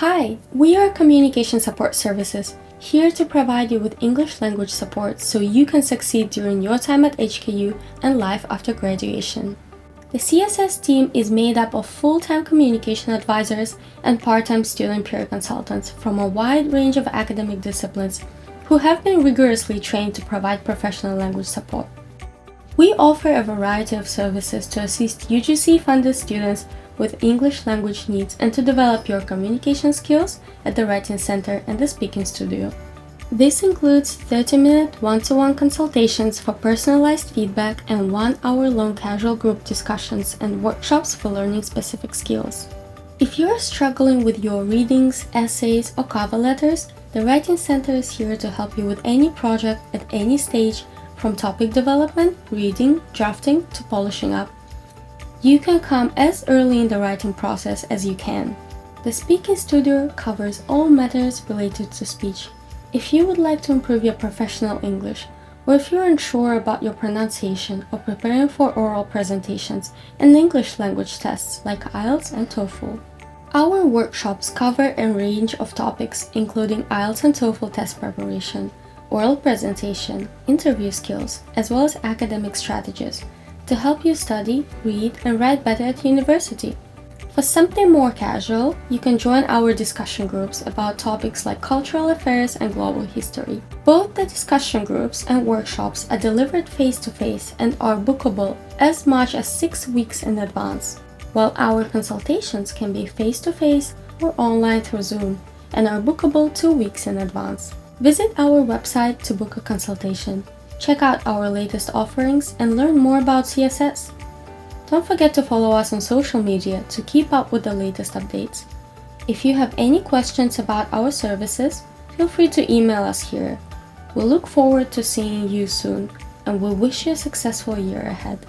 Hi, we are Communication Support Services, here to provide you with English language support so you can succeed during your time at HKU and life after graduation. The CSS team is made up of full-time communication advisors and part-time student peer consultants from a wide range of academic disciplines who have been rigorously trained to provide professional language support. We offer a variety of services to assist UGC-funded students with English language needs and to develop your communication skills at the Writing Center and the Speaking Studio. This includes 30-minute one-to-one consultations for personalized feedback and 1-hour-long casual group discussions and workshops for learning specific skills. If you are struggling with your readings, essays, or cover letters, the Writing Center is here to help you with any project at any stage, from topic development, reading, drafting, to polishing up. You can come as early in the writing process as you can. The Speaking Studio covers all matters related to speech. If you would like to improve your professional English, or if you're unsure about your pronunciation or preparing for oral presentations and English language tests like IELTS and TOEFL. Our workshops cover a range of topics including IELTS and TOEFL test preparation, oral presentation, interview skills, as well as academic strategies to help you study, read, and write better at university. For something more casual, you can join our discussion groups about topics like cultural affairs and global history. Both the discussion groups and workshops are delivered face-to-face and are bookable as much as 6 weeks in advance, while our consultations can be face-to-face or online through Zoom and are bookable 2 weeks in advance. Visit our website to book a consultation. Check out our latest offerings and learn more about CSS. Don't forget to follow us on social media to keep up with the latest updates. If you have any questions about our services, feel free to email us here. We'll look forward to seeing you soon, and we wish you a successful year ahead.